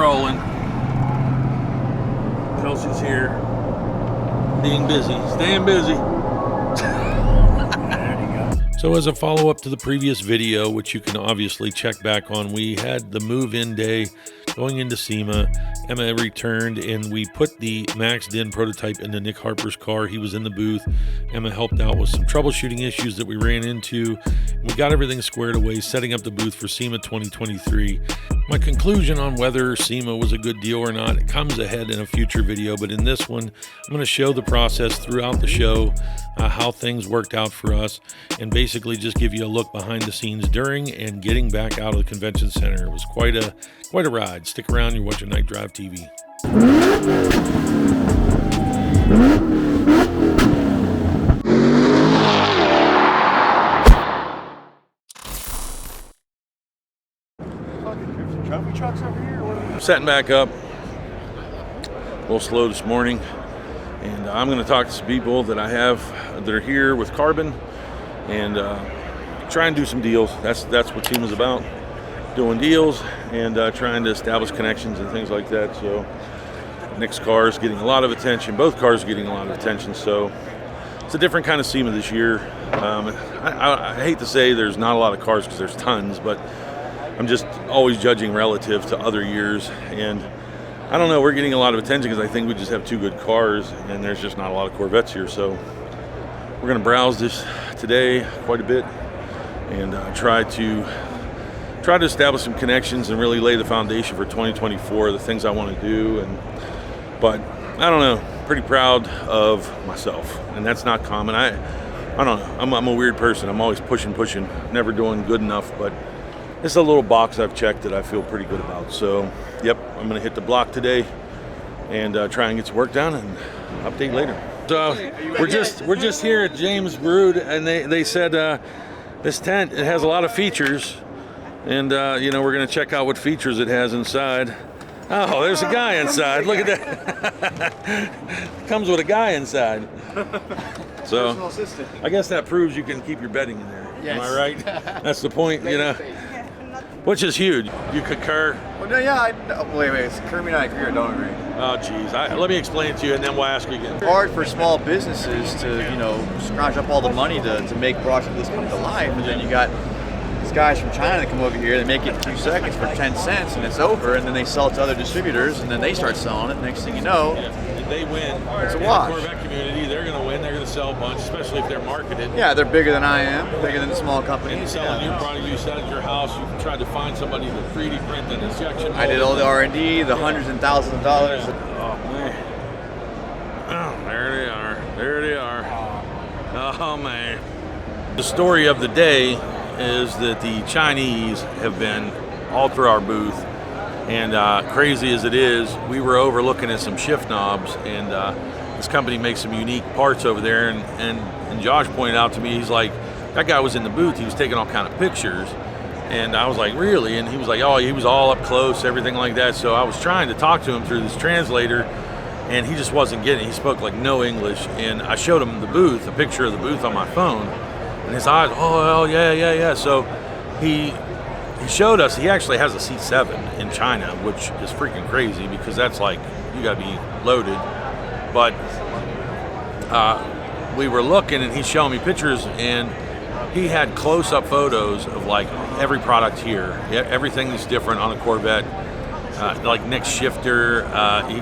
rolling. Kelsey's here, being busy, staying busy. So as a follow-up to the previous video, which you can obviously check back on, we had the move-in day going into SEMA. Emma returned and we put the maxed-in prototype into Nick Harper's car. He was in the booth. Emma helped out with some troubleshooting issues that we ran into. We got everything squared away, setting up the booth for SEMA 2023. My conclusion on whether SEMA was a good deal or not, it comes ahead in a future video, but in this one, I'm going to show the process throughout the show, how things worked out for us, and basically just give you a look behind the scenes during and getting back out of the convention center. It was quite a ride. Stick around, you're watching Night Drive TV. Trophy trucks over here? Setting back up. A little slow this morning. And I'm going to talk to some people that I have that are here with Carbon and try and do some deals. That's what SEMA's about. Doing deals and trying to establish connections and things like that. So Nick's car is getting a lot of attention. Both cars are getting a lot of attention. So it's a different kind of SEMA this year. I hate to say there's not a lot of cars because there's tons, but I'm just always judging relative to other years. And I don't know, we're getting a lot of attention because I think we just have two good cars and there's just not a lot of Corvettes here. So we're going to browse this today quite a bit and try to establish some connections and really lay the foundation for 2024, the things I want to do. But I don't know, pretty proud of myself, and that's not common. I don't know, I'm a weird person. I'm always pushing, never doing good enough, but it's a little box I've checked that I feel pretty good about. So yep, I'm gonna hit the block today and try and get some work done and update later. So we're just here at James Brood, and they said this tent, it has a lot of features. And, you know, we're going to check out what features it has inside. Oh, there's a guy inside. Look at that. Comes with a guy inside. So I guess that proves you can keep your bedding in there. Yes. Am I right? That's the point, you know. Which is huge. You concur? Well, no, yeah. Wait. Kirby and I agree or don't agree? Oh, geez. Let me explain it to you, and then we'll ask you again. It's hard for small businesses to, you know, scratch up all the money to make products like this come to life, and then you got guys from China that come over here, they make it in a few seconds for 10 cents and it's over, and then they sell it to other distributors, and then they start selling it. Next thing you know, and they win. It's a wash. In the Corvette community, they're going to win. They're going to sell a bunch, especially if they're marketed. Yeah, they're bigger than I am, bigger than the small companies. And you sell a new product, you sell it at your house, you can try to find somebody to 3D print an injection mold. I did all the R&D, the hundreds and thousands of dollars. Oh, man. Oh, there they are. Oh, man. The story of the day is that the Chinese have been all through our booth, and crazy as it is, we were overlooking at some shift knobs, and this company makes some unique parts over there, and Josh pointed out to me, he's like, that guy was in the booth, he was taking all kind of pictures, and I was like, really? And he was like, oh, he was all up close, everything like that. So I was trying to talk to him through this translator, and he just wasn't getting it. He spoke like no English, and I showed him the booth, a picture of the booth on my phone. And his eyes, oh yeah. So he showed us, he actually has a C7 in China, which is freaking crazy because that's like, you gotta be loaded. But we were looking and he's showing me pictures, and he had close-up photos of like every product here. Everything is different on a Corvette. Like Nick's shifter,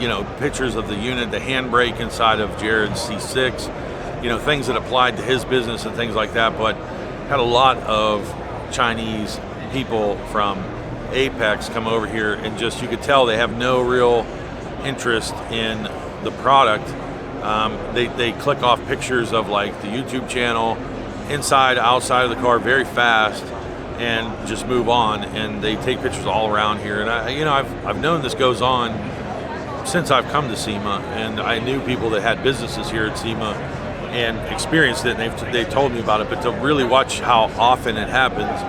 you know, pictures of the unit, the handbrake inside of Jared's C6. You know, things that applied to his business and things like that, but had a lot of Chinese people from Apex come over here, and just, you could tell they have no real interest in the product. They click off pictures of like the YouTube channel, inside, outside of the car very fast, and just move on, and they take pictures all around here. And I've known this goes on since I've come to SEMA, and I knew people that had businesses here at SEMA and experienced it, and they've told me about it, but to really watch how often it happens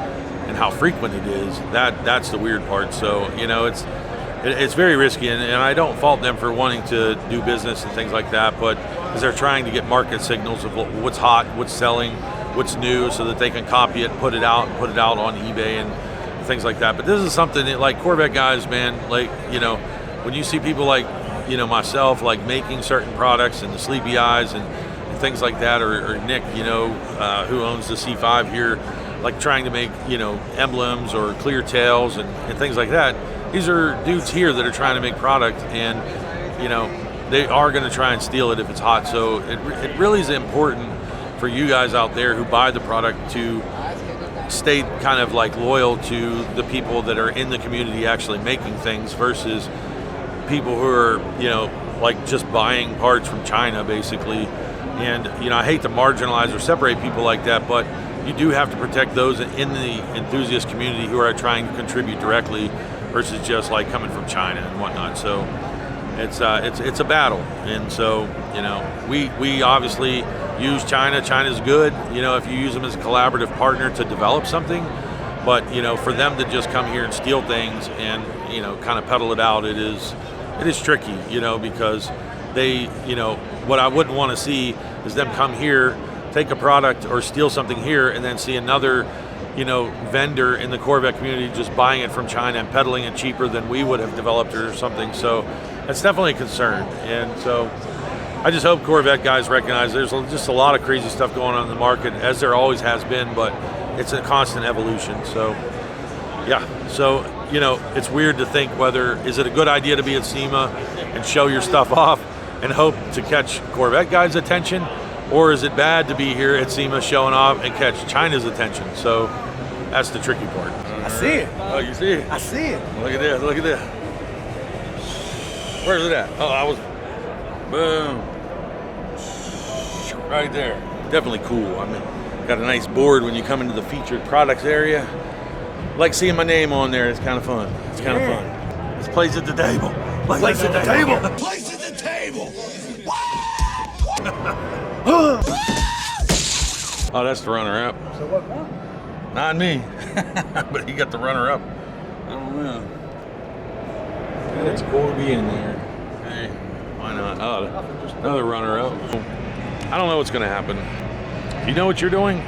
and how frequent it is, that's the weird part. So, you know, it's very risky, and I don't fault them for wanting to do business and things like that, but because they're trying to get market signals of what's hot, what's selling, what's new, so that they can copy it, put it out on eBay and things like that. But this is something that, like, Corvette guys, man, like, you know, when you see people like, you know, myself, like making certain products and the Sleepy Eyes and things like that, or Nick, you know, who owns the C5 here, like trying to make, you know, emblems or clear tails and things like that. These are dudes here that are trying to make product, and, you know, they are going to try and steal it if it's hot. So it really is important for you guys out there who buy the product to stay kind of like loyal to the people that are in the community actually making things versus people who are, you know, like just buying parts from China basically. And, you know, I hate to marginalize or separate people like that, but you do have to protect those in the enthusiast community who are trying to contribute directly versus just like coming from China and whatnot. So it's a battle. And so, you know, we obviously use China. China's good, you know, if you use them as a collaborative partner to develop something. But, you know, for them to just come here and steal things and, you know, kind of peddle it out, it is tricky, you know, because they, you know, what I wouldn't want to see is them come here, take a product or steal something here, and then see another, you know, vendor in the Corvette community just buying it from China and peddling it cheaper than we would have developed it or something. So that's definitely a concern. And so I just hope Corvette guys recognize there's just a lot of crazy stuff going on in the market, as there always has been, but it's a constant evolution. So yeah, so, you know, it's weird to think is it a good idea to be at SEMA and show your stuff off and hope to catch Corvette guys' attention, or is it bad to be here at SEMA showing off and catch China's attention? So that's the tricky part. I see it. Oh, you see it? I see it. Look at this, look at this. Where's it at? Oh, I was, boom. Right there. Definitely cool. I mean, got a nice board when you come into the featured products area. Like seeing my name on there, it's kind of fun. It's kind of fun. It's place at the table. Place at the table. Place at the table. Oh, that's the runner-up. So what won? Not me, but he got the runner-up. I don't know. It's cool to be in there. Hey, why not? Oh, another runner-up. I don't know what's going to happen. You know what you're doing?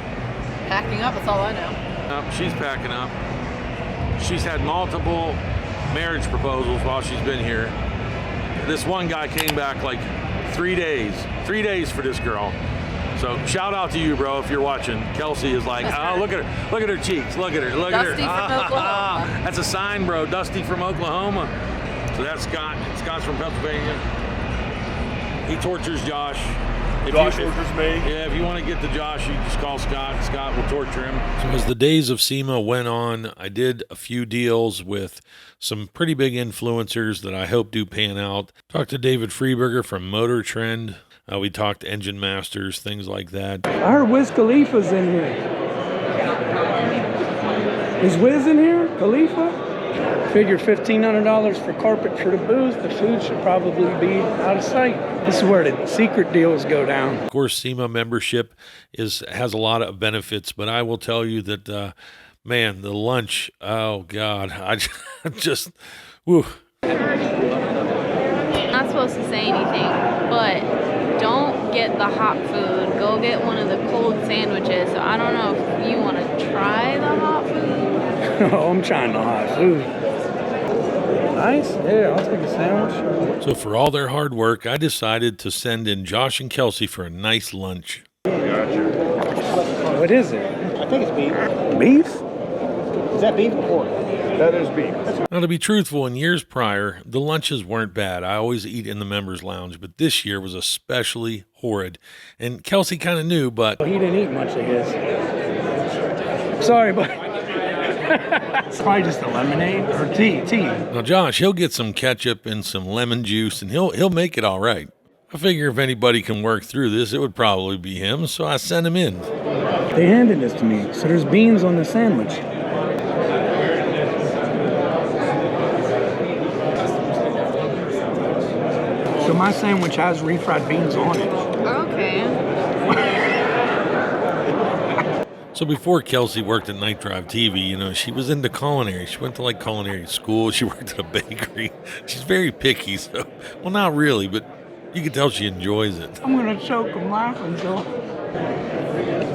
Packing up, that's all I know. She's packing up. She's had multiple marriage proposals while she's been here. This one guy came back like 3 days. 3 days for this girl. So shout out to you, bro, if you're watching. Kelsey is like, oh, look at her. Look at her cheeks. Look at her. Look at her. Dusty from Oklahoma. That's a sign, bro. Dusty from Oklahoma. So that's Scott. Scott's from Pennsylvania. He tortures Josh. Josh tortures me. Yeah, if you want to get to Josh, you just call Scott. Scott will torture him. So as the days of SEMA went on, I did a few deals with some pretty big influencers that I hope do pan out. Talked to David Freeberger from Motor Trend. We talked Engine Masters, things like that. I heard Wiz Khalifa's in here. Is Wiz in here? Khalifa? Figure $1,500 for carpet for the booth. The food should probably be out of sight. This is where the secret deals go down. Of course, SEMA membership has a lot of benefits, but I will tell you that, man, the lunch, oh, God, I just, whew. Not supposed to say anything, but don't get the hot food. Go get one of the cold sandwiches. So I don't know if you want to try the hot food. Oh, I'm trying the hot food. Nice. Yeah, I'll take a sandwich. So for all their hard work, I decided to send in Josh and Kelsey for a nice lunch. What is it? I think it's beef. Beef? Is that beef or pork? That is beef. Now, to be truthful, in years prior, the lunches weren't bad. I always eat in the members' lounge, but this year was especially horrid. And Kelsey kind of knew, but He didn't eat much of his. Sorry, but it's probably just a lemonade or tea. now Josh, he'll get some ketchup and some lemon juice, and he'll make it all right. I figure if anybody can work through this, it would probably be him, so I sent him in. They handed this to me. So there's beans on the sandwich. So my sandwich has refried beans on it. Okay. So before Kelsey worked at KnightDriveTV, you know, she was into culinary. She went to like culinary school. She worked at a bakery. She's very picky, so, well, not really, but you can tell she enjoys it. I'm gonna choke. I'm laughing, so.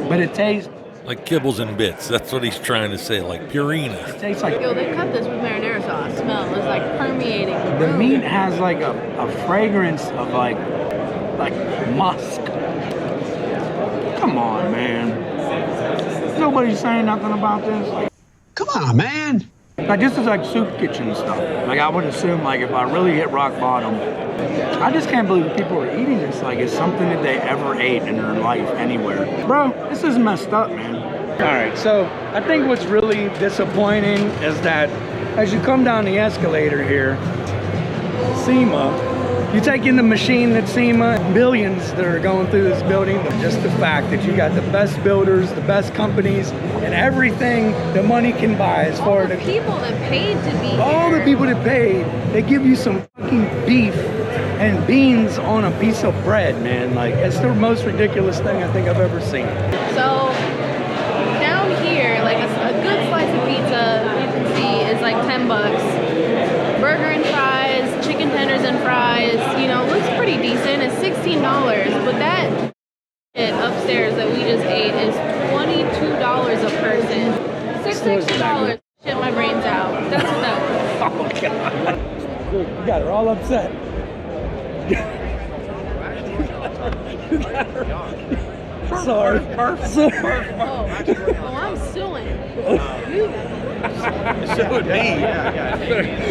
But it tastes Like kibbles and bits. That's what he's trying to say, like Purina. It tastes like Yo, they cut this with marinara sauce. Smell is like permeating. the meat has like a fragrance of like musk. Come on, man. Nobody's saying nothing about this. Like, Come on, man. like this is like soup kitchen stuff. Like I would assume like if I really hit rock bottom, I just can't believe people are eating this like it's something that they ever ate in their life anywhere. Bro, this is messed up, man. All right, so I think what's really disappointing is that as you come down the escalator here, SEMA, you take in the machine that's SEMA, billions that are going through this building, but just the fact that you got the best builders, the best companies, and everything the money can buy as far as the people that paid to be all here. the people that paid, they give you some fucking beef and beans on a piece of bread, man. Like, it's the most ridiculous thing I think I've ever seen. So down here, like a good slice of pizza, you can see, is like $10. Burger and fries, chicken tenders and fries, you know, looks pretty decent. It's $16, but that shit upstairs that we just ate is $22 a person. $6 extra. Shit my brains out. That's what that was. Oh my God. You got her all upset. You got her. Sorry. Sorry. Oh, I'm suing. So would me.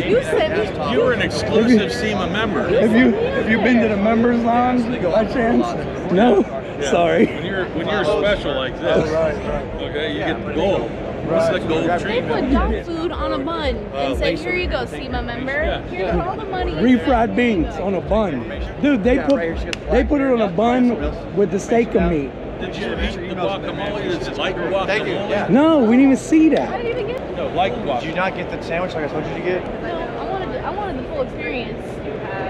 You said me. You were an exclusive SEMA member. Have you been to the members lounge by chance? No? Yeah. Sorry. When you're special like this, okay, you get the gold. What's the gold They treatment? put dog food on a bun and said, here you go, SEMA member. Here's all the money. Refried beans on a bun. Dude, they put it on a bun with the steak of meat. Did you eat the guacamole? Is it like guacamole? Thank you. Yeah. No, we didn't even see I that. didn't even get No, like Did you guacamole. not get the sandwich like I told you to get? No, I wanted the full experience.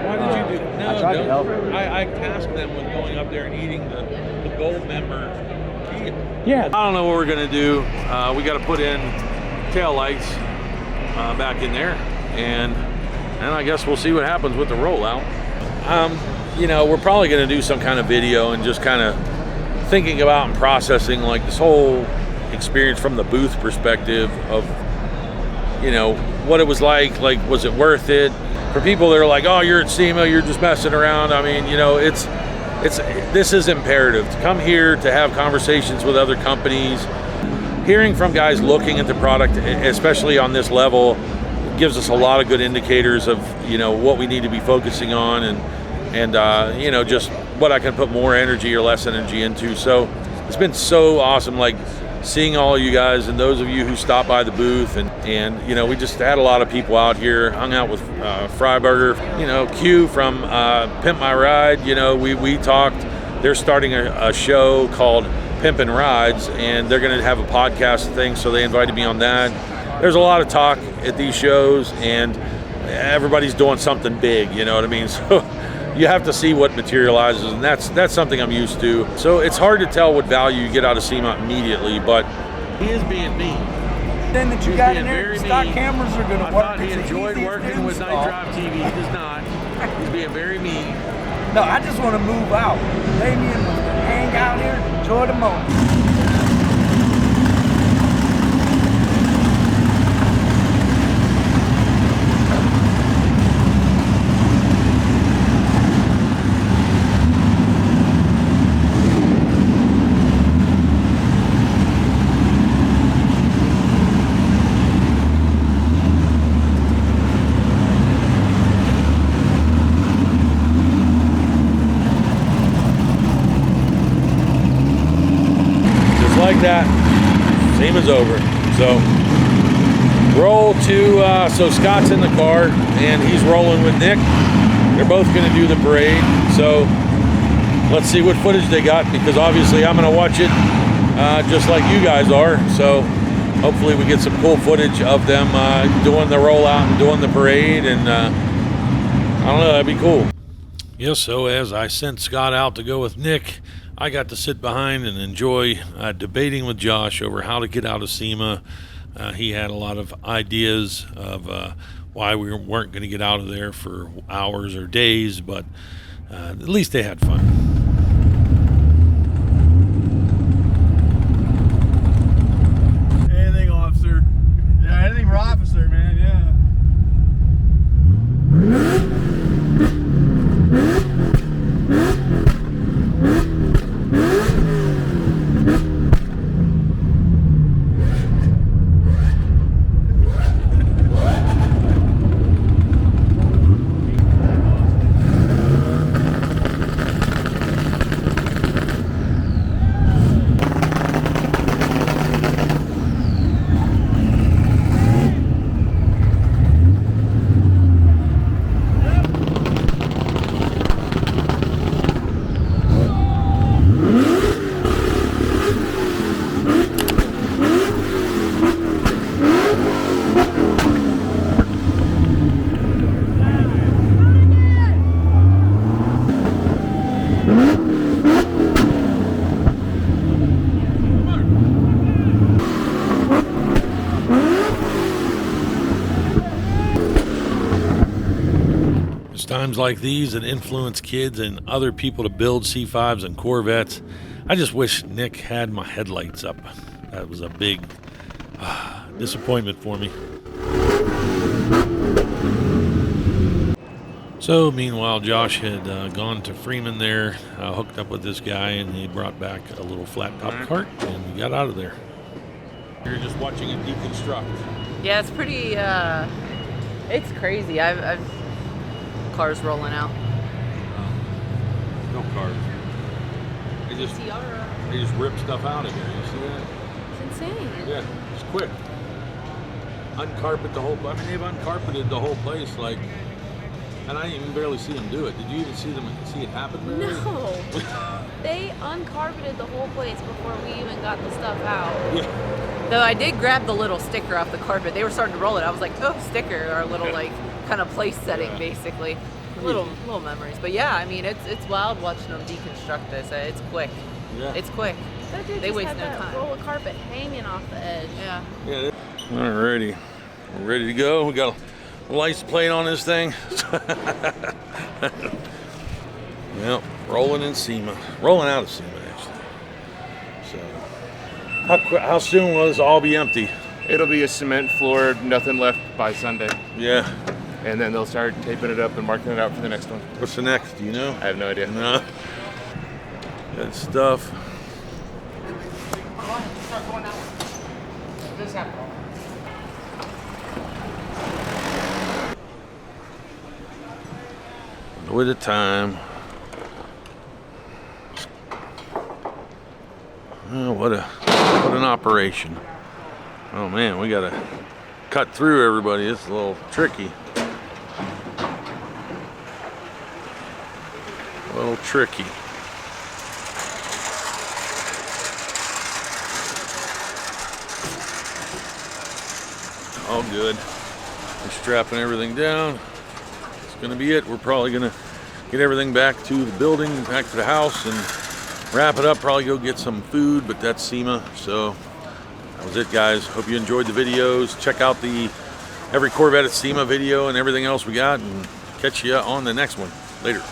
Why did you do? No, I tried to help. I tasked them with going up there and eating the gold member meal. Yeah. I don't know what we're gonna do. We got to put in tail lights back in there, and I guess we'll see what happens with the rollout. You know, we're probably gonna do some kind of video and just kind of thinking about and processing like this whole experience from the booth perspective of, you know, what it was like was it worth it? For people that are like, oh, you're at SEMA, you're just messing around. I mean, you know, this is imperative to come here, to have conversations with other companies. Hearing from guys looking at the product, especially on this level, gives us a lot of good indicators of, you know, what we need to be focusing on and you know, just what I can put more energy or less energy into. So it's been so awesome, like seeing all of you guys and those of you who stopped by the booth, and you know, we just had a lot of people out here, hung out with Fryburger, you know, Q from Pimp My Ride. You know, we talked. They're starting a show called Pimpin' Rides, and they're going to have a podcast thing, so they invited me on that. There's a lot of talk at these shows, and everybody's doing something big, you know what I mean? So you have to see what materializes, and that's something I'm used to. So it's hard to tell what value you get out of SEMA immediately, but he is being mean. Then that you He's got being in there, very stock mean. cameras are going I to work. thought he It's the enjoyed easiest working with install. KnightDriveTV. He does not. He's being very mean. No, I just want to move out. Damien wants to hang out here, enjoy the moment. Like that, SEMA's over. So roll to, so Scott's in the car and he's rolling with Nick. They're both going to do the parade. So let's see what footage they got, because obviously I'm going to watch it just like you guys are. So hopefully we get some cool footage of them doing the rollout and doing the parade, and I don't know, that'd be cool. Yes, so as I sent Scott out to go with Nick, I got to sit behind and enjoy debating with Josh over how to get out of SEMA. He had a lot of ideas of why we weren't going to get out of there for hours or days, but at least they had fun. officer, man, yeah. Times like these that influence kids and other people to build C5s and Corvettes. I just wish Nick had my headlights up. That was a big disappointment for me. So meanwhile, Josh had gone to Freeman there, hooked up with this guy, and he brought back a little flat top cart, and we got out of there. You're just watching it deconstruct. Yeah, it's pretty, it's crazy. I've cars rolling out. No cars. They just rip stuff out of here. You see that? It's insane. Yeah, it's quick. Uncarpet the whole. I mean, they've uncarpeted the whole place, like, and I didn't even barely see them do it. Did you even see it happen? Barely? No. They uncarpeted the whole place before we even got the stuff out. Yeah. Though I did grab the little sticker off the carpet. They were starting to roll it. I was like, oh, sticker, our little like kind of place setting, basically. Little memories. But yeah, I mean, it's wild watching them deconstruct this. It's quick. Yeah. It's quick. That dude They just waste had no that time. roll of carpet hanging off the edge. Yeah. Yeah. Alrighty, we're ready to go. We got a license plate on this thing. Yep, rolling in SEMA, rolling out of SEMA actually. So, how soon will this all be empty? It'll be a cement floor, nothing left by Sunday. Yeah. And then they'll start taping it up and marking it out for the next one. What's the next? Do you know? I have no idea. No. Good stuff. With the time. Oh, what an operation. Oh man, we gotta cut through everybody. It's a little tricky. A little tricky. All good. We're strapping everything down. It's gonna be it. We're probably gonna get everything back to the building, back to the house, and wrap it up. Probably go get some food, but that's SEMA. So that was it, guys. Hope you enjoyed the videos. Check out the every Corvette at SEMA video and everything else we got, and catch you on the next one. Later.